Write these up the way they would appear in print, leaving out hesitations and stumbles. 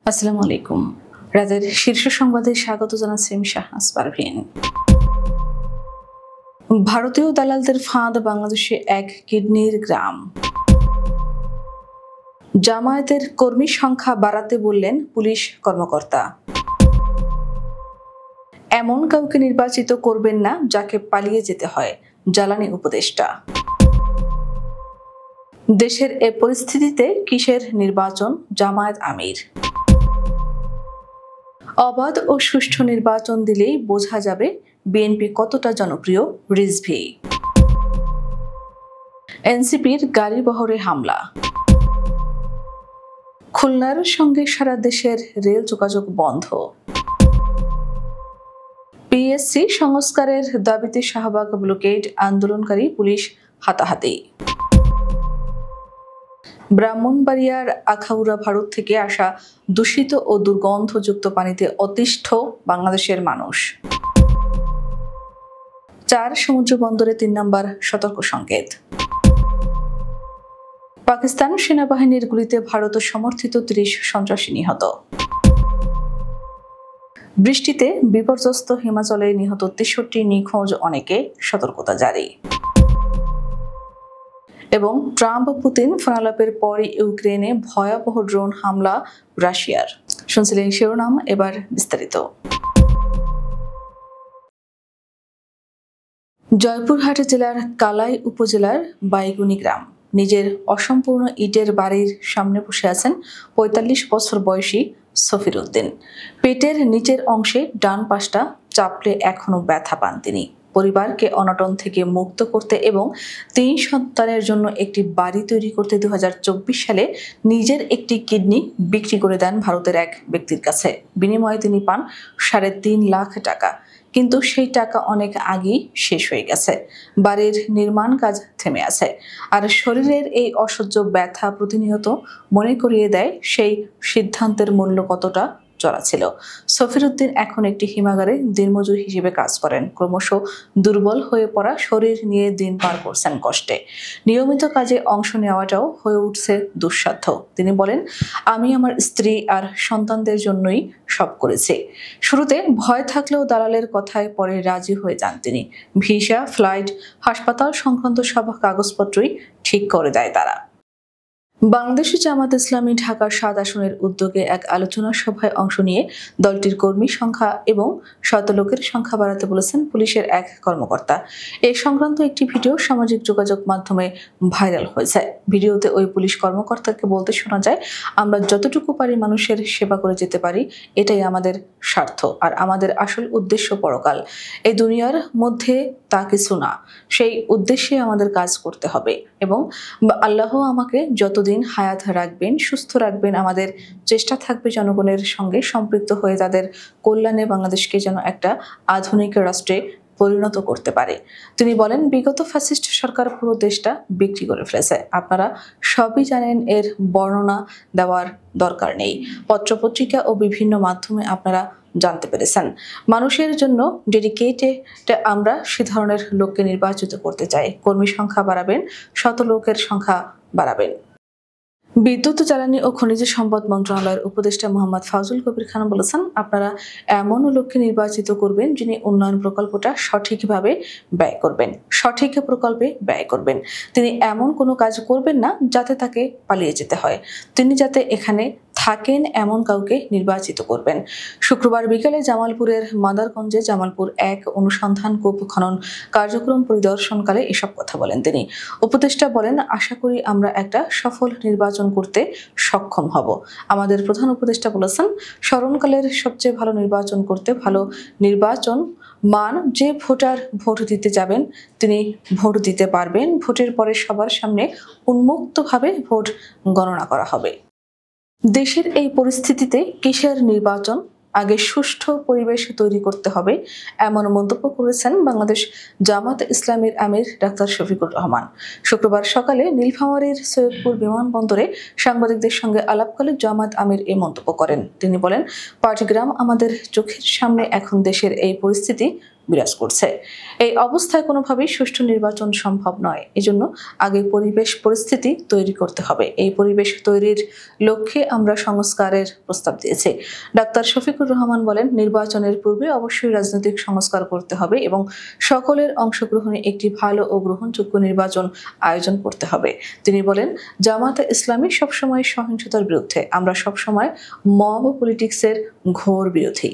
আসসালামু আলাইকুম। রাতের শীর্ষ সংবাদে স্বাগত জানাচ্ছি আমি শাহনাজ পারভীন। ভারতীয় দালালদের ফাঁদ বাংলাদেশে এক কিডনির গ্রাম। জামায়াতের কর্মী সংখ্যা বাড়াতে বললেন পুলিশ কর্মকর্তা। এমন কাউকে নির্বাচিত করবেন না যাকে পালিয়ে যেতে হয়, জ্বালানি উপদেষ্টা। দেশের এ পরিস্থিতিতে কিসের নির্বাচন, জামায়াত আমির। অবাধ ও সুষ্ঠু নির্বাচন দিলেই বোঝা যাবে বিএনপি কতটা জনপ্রিয়, রিজভী। এনসিপির গাড়িবহরে হামলা। খুলনার সঙ্গে সারা দেশের রেল যোগাযোগ বন্ধ। পিএসসি সংস্কারের দাবিতে শাহবাগ ব্লকেড আন্দোলনকারী পুলিশ হাতাহাতি। ব্রাহ্মণবাড়িয়ার আখাউড়া ভারত থেকে আসা দূষিত ও দুর্গন্ধযুক্ত পানিতে অতিষ্ঠ বাংলাদেশের মানুষ। 4 সমুদ্র বন্দরে 3 নম্বর সতর্ক সংকেত। পাকিস্তান সেনাবাহিনীর গুলিতে ভারত সমর্থিত 30 সন্ত্রাসী নিহত। বৃষ্টিতে বিপর্যস্ত হিমাচলে নিহত 63 নিখোঁজ, অনেকে সতর্কতা জারি। এবং ট্রাম্প পুতিন ফোনালাপের পরই ইউক্রেনে ভয়াবহ ড্রোন হামলা রাশিয়ার। শুনছিলেন শিরোনাম, এবার বিস্তারিত। জয়পুরহাট জেলার কালাই উপজেলার বাইগুনি গ্রাম। নিজের অসম্পূর্ণ ইটের বাড়ির সামনে বসে আছেন 45 বছর বয়সী সফির উদ্দিন। পেটের নিচের অংশে ডান পাশটা চাপলে এখনো ব্যথা পান তিনি। পরিবারকে অনটন থেকে মুক্ত করতে এবং 3 সন্তানের জন্য একটি বাড়ি তৈরি করতে 2024 সালে নিজের একটি কিডনি বিক্রি করে দেন ভারতের এক ব্যক্তির কাছে। বিনিময়ে তিনি পান 3.5 লাখ টাকা। কিন্তু সেই টাকা অনেক আগেই শেষ হয়ে গেছে। বাড়ির নির্মাণ কাজ থেমে আছে। আর শরীরের এই অসহ্য ব্যথা প্রতিনিয়ত মনে করিয়ে দেয় সেই সিদ্ধান্তের মূল্য কতটা চড়া ছিল। সফির উদ্দিন এখন একটি হিমাগারে দিনমজুর হিসেবে কাজ করেন। ক্রমশ দুর্বল হয়ে পড়া শরীর নিয়ে দিন পার করছেন কষ্টে। নিয়মিত কাজে অংশ নেওয়াটাও হয়ে উঠছে দুঃসাধ্য। তিনি বলেন, আমি আমার স্ত্রী আর সন্তানদের জন্যই সব করেছি। শুরুতে ভয় থাকলেও দালালের কথায় পরে রাজি হয়ে যান তিনি। ভিসা, ফ্লাইট, হাসপাতাল সংক্রান্ত সব কাগজপত্রই ঠিক করে দেয় তারা। বাংলাদেশ জামাত ইসলামী ঢাকার 7 আসনের উদ্যোগে এক আলোচনা সভায় অংশ নিয়ে দলটির কর্মী সংখ্যা এবং শতলোকের সংখ্যা বাড়াতে বলেছেন পুলিশের এক কর্মকর্তা। এই সংক্রান্ত একটি ভিডিও সামাজিক যোগাযোগ মাধ্যমে ভাইরাল হয়েছে। ভিডিওতে ওই পুলিশ কর্মকর্তাকে বলতে শোনা যায়, আমরা যতটুকু পারি মানুষের সেবা করে যেতে পারি, এটাই আমাদের স্বার্থ। আর আমাদের আসল উদ্দেশ্য পরকাল। এই দুনিয়ার মধ্যে তা কিছু না, সেই উদ্দেশ্যে আমাদের কাজ করতে হবে এবং আল্লাহ আমাকে যতদিন হায়াত রাখবেন, সুস্থ রাখবেন, আমাদের চেষ্টা থাকবে জনগণের সঙ্গে সম্পৃক্ত হয়ে তাদের কল্যাণে বাংলাদেশকে যেন একটা আধুনিক রাষ্ট্রে পরিণত করতে পারে। তিনি বলেন, বিগত ফ্যাসিস্ট সরকার পুরো দেশটা বিক্রি করে ফেলেছে। আপনারা সবই জানেন, এর বর্ণনা দেওয়ার দরকার নেই। পত্রপত্রিকা ও বিভিন্ন মাধ্যমে আপনারা জানতে পেরেছেন। মানুষের জন্য ডেডিকেটেড আমরা সে ধরনের লোককে নির্বাচিত করতে চাই। কর্মী সংখ্যা বাড়াবেন, শত লোকের সংখ্যা বাড়াবেন। বিদ্যুৎ, জ্বালানি ও খনিজ সম্পদ মন্ত্রণালয়ের উপদেষ্টা মোহাম্মদ ফাউজুল কবির খান বলেছেন, আপনারা এমন লোককে নির্বাচিত করবেন যিনি উন্নয়ন প্রকল্পটা সঠিকভাবে ব্যয় করবেন, সঠিক প্রকল্পে ব্যয় করবেন। তিনি এমন কোনো কাজ করবেন না যাতে তাকে পালিয়ে যেতে হয়। তিনি যাতে এখানে থাকেন এমন কাউকে নির্বাচিত করবেন। শুক্রবার বিকেলে জামালপুরের মাদারগঞ্জে জামালপুর 1 অনুসন্ধান কূপ খনন কার্যক্রম পরিদর্শনকালে এসব কথা বলেন তিনি। উপদেষ্টা বলেন, আশা করি আমরা একটা সফল নির্বাচন করতে সক্ষম হব। আমাদের প্রধান উপদেষ্টা বলেছেন, স্মরণকালের সবচেয়ে ভালো নির্বাচন করতে ভালো নির্বাচন মান যে ভোটার ভোট দিতে যাবেন তিনি ভোট দিতে পারবেন। ভোটের পরে সবার সামনে উন্মুক্তভাবে ভোট গণনা করা হবে। দেশের এই পরিস্থিতিতে কিসের নির্বাচন, আগে সুষ্ঠু পরিবেশ তৈরি করতে হবে, এমন মন্তব্য করেছেন বাংলাদেশ জামাত ইসলামীর আমির ডাক্তার শফিকুর রহমান। শুক্রবার সকালে নীলফামারীর সৈয়দপুর বিমানবন্দরে সাংবাদিকদের সঙ্গে আলাপকালে জামাত আমির এই মন্তব্য করেন। তিনি বলেন, পাটগ্রাম আমাদের চোখের সামনে এখন দেশের এই পরিস্থিতি বিরাজ করছে। এই অবস্থায় কোনোভাবেই সুষ্ঠু নির্বাচন সম্ভব নয়। এজন্য আগে পরিস্থিতি তৈরি করতে হবে। এই পরিবেশ তৈরির লক্ষ্যে আমরা সংস্কারের প্রস্তাব দিয়েছি। ডাক্তার শফিকুর রহমান বলেন, নির্বাচনের পূর্বে অবশ্যই রাজনৈতিক সংস্কার করতে হবে এবং সকলের অংশগ্রহণে একটি ভালো ও গ্রহণযোগ্য নির্বাচন আয়োজন করতে হবে। তিনি বলেন, জামায়াতে ইসলামী সবসময় সহিংসতার বিরুদ্ধে, আমরা সবসময় মব পলিটিক্সের ঘোর বিরোধী।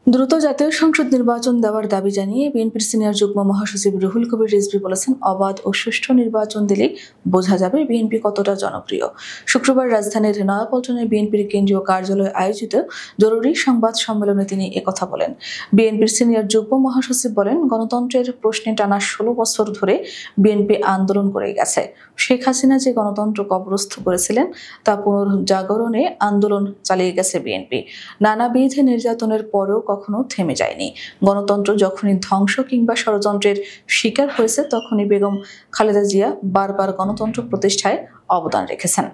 দ্রুত জাতীয় সংসদ নির্বাচন দেওয়ার দাবি জানিয়ে বিএনপির সিনিয়র যুগ্ম মহাসচিব রুহুল কবির রিজভী বলেছেন, অবাধ ও সুষ্ঠু নির্বাচন দিলেই বোঝা যাবে বিএনপি কতটা জনপ্রিয়। শুক্রবার রাজধানীর নয়াপল্টনে বিএনপির কেন্দ্রীয় কার্যালয়ে আয়োজিত জরুরি সংবাদ সম্মেলনে তিনি একথা বলেন। বিএনপির সিনিয়র যুগ্ম মহাসচিব বলেন, গণতন্ত্রের প্রশ্নে টানা 16 বছর ধরে বিএনপি আন্দোলন করে গেছে। শেখ হাসিনা যে গণতন্ত্র কবরস্থ করেছিলেন তা পুনর্জাগরণে আন্দোলন চালিয়ে গেছে বিএনপি। নানাবিধ নির্যাতনের পরেও কখনো থেমে যায়নি। গণতন্ত্র যখনই ধ্বংস কিংবা ষড়যন্ত্রের শিকার হয়েছে তখনই বেগম খালেদা জিয়া বারবার গণতন্ত্র প্রতিষ্ঠায় অবদান রেখেছেন।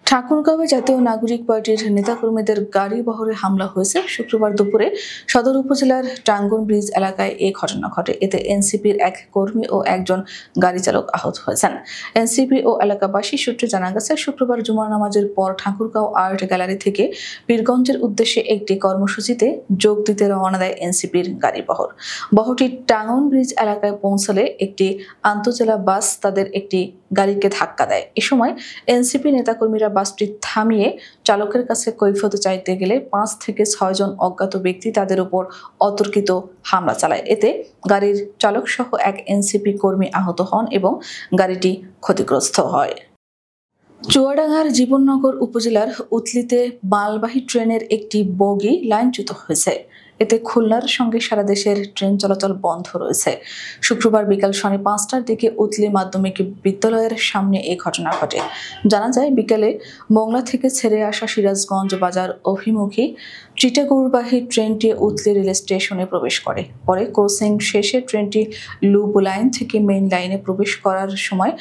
ঠাকুরগাঁওয়ে জাতীয় নাগরিক পার্টির নেতাকর্মীদের গাড়ি বহরে হামলা হয়েছে। শুক্রবার দুপুরে সদর উপজেলার টাঙ্গন ব্রিজ এলাকায় এই ঘটনা ঘটে। এতে এনসিপির এক কর্মী ও একজন গাড়ি চালক আহত হয়েছেন। এনসিপি ও এলাকাবাসী সূত্রে জানা গেছে, শুক্রবার জুমার নামাজের পর ঠাকুরগাঁও আর্ট গ্যালারি থেকে পীরগঞ্জের উদ্দেশ্যে একটি কর্মসূচিতে যোগ দিতে রওনা দেয় এনসিপির গাড়ি বহর। বহরটি টাঙ্গন ব্রিজ এলাকায় পৌঁছালে একটি আন্তজেলা বাস তাদের একটি গাড়িকে ধাক্কা দেয়। এ সময় এনসিপি নেতাকর্মীরা বাসটি থামিয়ে চালকের কাছে কৈফিয়ত চাইতে গেলে 5 থেকে 6 জন অজ্ঞাত ব্যক্তি তাদের উপর অতর্কিত হামলা চালায়। এতে গাড়ির চালক সহ এক এনসিপি কর্মী আহত হন এবং গাড়িটি ক্ষতিগ্রস্ত হয়। চুয়াডাঙ্গার জীবননগর উপজেলার উতলিতে মালবাহী ট্রেনের একটি বগি লাইনচ্যুত হয়েছে। এতে খুলনার সঙ্গে সারা দেশের ট্রেন চলাচল বন্ধ রয়েছে। শুক্রবার বিকাল 5:30টার দিকে উতলি মাধ্যমিক বিদ্যালয়ের সামনে এই ঘটনা ঘটে। জানা যায়, বিকেলে মোংলা থেকে ছেড়ে আসা সিরাজগঞ্জ বাজার অভিমুখী চিটাগৌড়বাহী ট্রেনটি উতলি রেল স্টেশনে প্রবেশ করে। পরে ক্রসিং শেষে ট্রেনটি লুপ লাইন থেকে মেইন লাইনে প্রবেশ করার সময়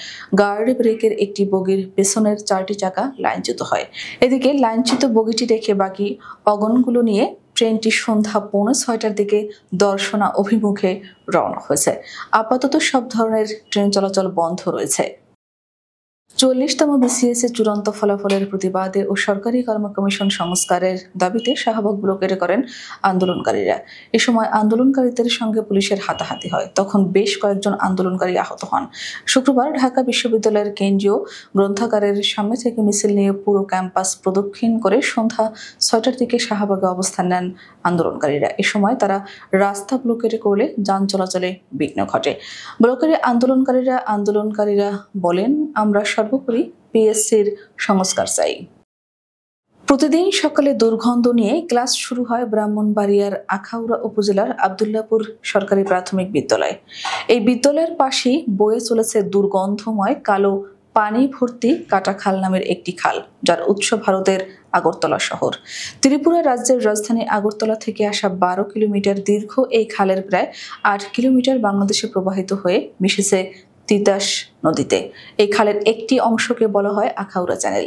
গার্ড ব্রেকের একটি বগির পেছনের 4টি চাকা লাইনচ্যুত হয়। এদিকে লাইনচ্যুত বগিটি রেখে বাকি অগণগুলো নিয়ে ট্রেনটি সন্ধ্যা 5:45টার দিকে দর্শনা অভিমুখে রওনা হয়েছে। আপাতত সব ধরনের ট্রেন চলাচল বন্ধ রয়েছে। 40তম বিসিএস এর চূড়ান্ত ফলাফলের প্রতিবাদে ও সরকারি কর্ম কমিশন সংস্কারের দাবিতে শাহবাগ ব্লকেট করেন আন্দোলনকারীরা। এ সময় আন্দোলনকারীদের সঙ্গে পুলিশের হাতাহাতি হয়। তখন বেশ কয়েকজন আন্দোলনকারী আহত হন। শুক্রবার ঢাকা বিশ্ববিদ্যালয়ের কেন্দ্রীয় গ্রন্থাগারের সামনে থেকে মিছিল নিয়ে পুরো ক্যাম্পাস প্রদক্ষিণ করে সন্ধ্যা 6টার দিকে শাহবাগে অবস্থান নেন আন্দোলনকারীরা। এ সময় তারা রাস্তা ব্লকেট করলে যান চলাচলে বিঘ্ন ঘটে। ব্লকের আন্দোলনকারীরা বলেন, আমরা সর্বোপরি পিএসসির সংস্কার চাই। প্রতিদিন সকালে দুর্গন্ধ নিয়ে ক্লাস শুরু হয় ব্রাহ্মণবাড়িয়ার আখাউড়া উপজেলার আব্দুল্লাহপুর সরকারি প্রাথমিক বিদ্যালয়। এই বিদ্যালয়ের পাশেই বয়ে চলেছে দুর্গন্ধময় কালো পানি ভর্তি কাটাখাল নামের একটি খাল, যার উৎস ভারতের আগরতলা শহর। ত্রিপুরা রাজ্যের রাজধানী আগরতলা থেকে আসা 12 কিলোমিটার দীর্ঘ এই খালের প্রায় 8 কিলোমিটার বাংলাদেশে প্রবাহিত হয়ে মিশেছে তিতাস নদীতে। এই খালের একটি অংশকে বলা হয় আখাউড়া চ্যানেল।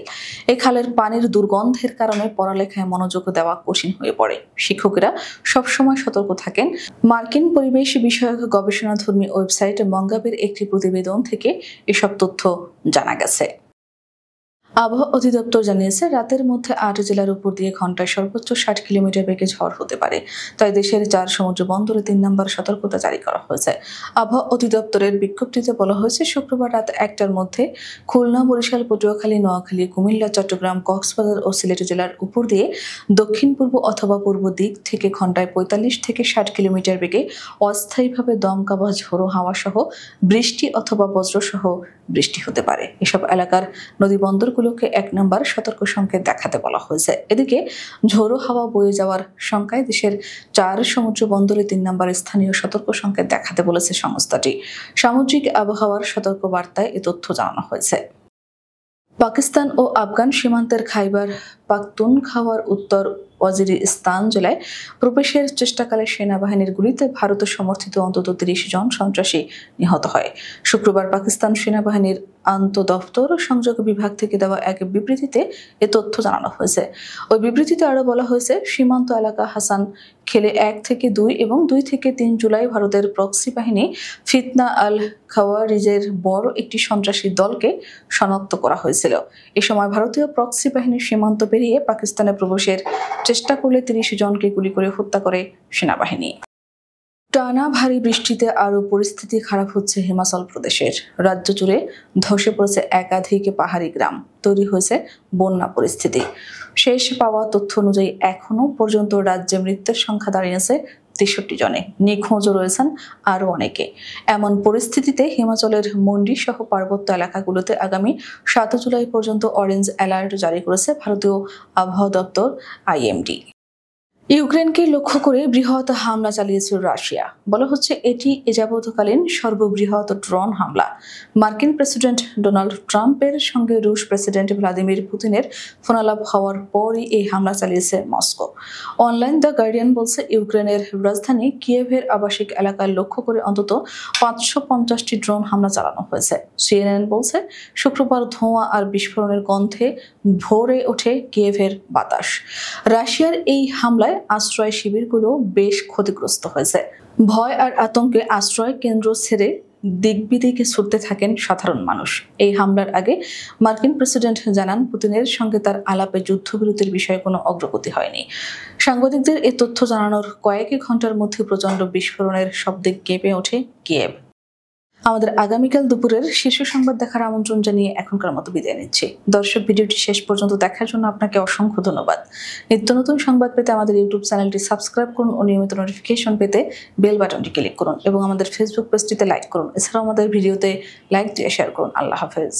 এই খালের পানির দুর্গন্ধের কারণে পড়ালেখায় মনোযোগ দেওয়া কঠিন হয়ে পড়ে। শিক্ষকেরা সবসময় সতর্ক থাকেন। মার্কিন পরিবেশ বিষয়ক গবেষণাধর্মী ওয়েবসাইট মঙ্গাবের একটি প্রতিবেদন থেকে এসব তথ্য জানা গেছে। আবহাওয়া অধিদপ্তর জানিয়েছে, রাতের মধ্যে 8 জেলার উপর দিয়ে ঘন্টায় সর্বোচ্চ 60 কিলোমিটার বেগে ঝড় হতে পারে। তাই দেশের 4 সমুদ্র বন্দরে 3 নম্বর সতর্কতা জারি করা হয়েছে। আবহাওয়া অধিদপ্তরের বিজ্ঞপ্তিতে বলা হয়েছে, শুক্রবার রাত 1টার মধ্যে খুলনা, বরিশাল, পটুয়াখালী, নোয়াখালী, কুমিল্লা, চট্টগ্রাম, কক্সবাজার ও সিলেট জেলার উপর দিয়ে দক্ষিণ পূর্ব অথবা পূর্ব দিক থেকে ঘন্টায় 45 থেকে 60 কিলোমিটার বেগে অস্থায়ীভাবে দমকা বা ঝোড়ো হাওয়া সহ বৃষ্টি অথবা বজ্রসহ বৃষ্টি হতে পারে। এসব এলাকার নদী বন্দরগুলোকে 1 নম্বর সতর্ক সংকেত দেখাতে বলা হয়েছে। এদিকে ঝোড়ো হাওয়া বয়ে যাওয়ার শঙ্কায় দেশের 4 সমুদ্র বন্দরে 3 নম্বর স্থানীয় সতর্ক সংকেত দেখাতে বলেছে সংস্থাটি। সামুদ্রিক আবহাওয়ার সতর্ক বার্তায় এ তথ্য জানানো হয়েছে। পাকিস্তান ও আফগান সীমান্তের খাইবার পাখতুনখাওয়ার উত্তর ওয়াজিরিস্তান জেলায় প্রবেশের চেষ্টাকালে সেনাবাহিনীর গুলিতে ভারত সমর্থিত অন্তত 30 জন সন্ত্রাসী নিহত হয়। শুক্রবার পাকিস্তান সেনাবাহিনীর আন্তঃদপ্তর সংযোগ বিভাগ থেকে দেওয়া এক বিবৃতিতে এ তথ্য জানানো হয়েছে। ওই বিবৃতিতে আরো বলা হয়েছে, সীমান্ত এলাকা হাসান খেলে 1 থেকে 2 এবং 2 থেকে 3 জুলাই ভারতের প্রক্সি বাহিনী ফিতনা আল খাওয়ারিজের বড় একটি সন্ত্রাসী দলকে শনাক্ত করা হয়েছিল। এ সময় ভারতীয় প্রক্সি বাহিনীর সীমান্ত পেরিয়ে পাকিস্তানে প্রবেশের চেষ্টা করলে 30 জনকে গুলি করে হত্যা করে সেনাবাহিনী। টানা ভারী বৃষ্টিতে আরও পরিস্থিতি খারাপ হচ্ছে হিমাচল প্রদেশের। রাজ্য জুড়ে ধসে পড়েছে একাধিক পাহাড়ি গ্রাম, তৈরি হয়েছে বন্যা পরিস্থিতি। শেষ পাওয়া তথ্য অনুযায়ী এখনো পর্যন্ত রাজ্যে মৃতের সংখ্যা দাঁড়িয়েছে 63 জনে, নিখোঁজও রয়েছেন আরও অনেকে। এমন পরিস্থিতিতে হিমাচলের মন্ডি সহ পার্বত্য এলাকাগুলোতে আগামী 7 জুলাই পর্যন্ত অরেঞ্জ অ্যালার্ট জারি করেছে ভারতীয় আবহাওয়া দপ্তর IMD। ইউক্রেনকে লক্ষ্য করে বৃহৎ হামলা চালিয়েছে রাশিয়া। বলা হচ্ছে এটি এযাবৎকালীন সর্ববৃহৎ ড্রোন হামলা। মার্কিন প্রেসিডেন্ট ডোনাল্ড ট্রাম্পের সঙ্গে রুশ প্রেসিডেন্ট ভ্লাদিমির পুতিনের ফোনালাপ হওয়ার পরই এই হামলা চালিয়েছে মস্কো। অনলাইন দ্য গার্ডিয়ান বলছে ইউক্রেনের রাজধানী কিয়েভের আবাসিক এলাকা লক্ষ্য করে অন্তত 550টি ড্রোন হামলা চালানো হয়েছে। CNN বলছে শুক্রবার ধোঁয়া আর বিস্ফোরণের গন্ধে ভরে ওঠে কিয়েভের বাতাস। রাশিয়ার এই হামলায় আশ্রয় শিবিরগুলো বেশ ক্ষতিগ্রস্ত হয়েছে। ভয় আর আতঙ্কে আশ্রয় কেন্দ্র ছেড়ে দিকবিদিকে ছুটতে থাকেন সাধারণ মানুষ। এই হামলার আগে মার্কিন প্রেসিডেন্ট জানান পুতিনের সঙ্গে তার আলাপে যুদ্ধবিরতির বিষয়ে কোনো অগ্রগতি হয়নি। সাংবাদিকদের এ তথ্য জানানোর কয়েক ঘন্টার মধ্যে প্রচণ্ড বিস্ফোরণের শব্দে কেঁপে ওঠে কিয়েভ। আমাদের আগামীকাল দুপুরের শীর্ষ সংবাদ দেখার আমন্ত্রণ জানিয়ে এখনকার মতো বিদায় নিচ্ছি। দর্শক, ভিডিওটি শেষ পর্যন্ত দেখার জন্য আপনাকে অসংখ্য ধন্যবাদ। নিত্য নতুন সংবাদ পেতে আমাদের ইউটিউব চ্যানেলটি সাবস্ক্রাইব করুন ও নিয়মিত নোটিফিকেশন পেতে বেল বাটনটি ক্লিক করুন এবং আমাদের ফেসবুক পেজটিতে লাইক করুন। এছাড়াও আমাদের ভিডিওতে লাইক দিয়ে শেয়ার করুন। আল্লাহ হাফেজ।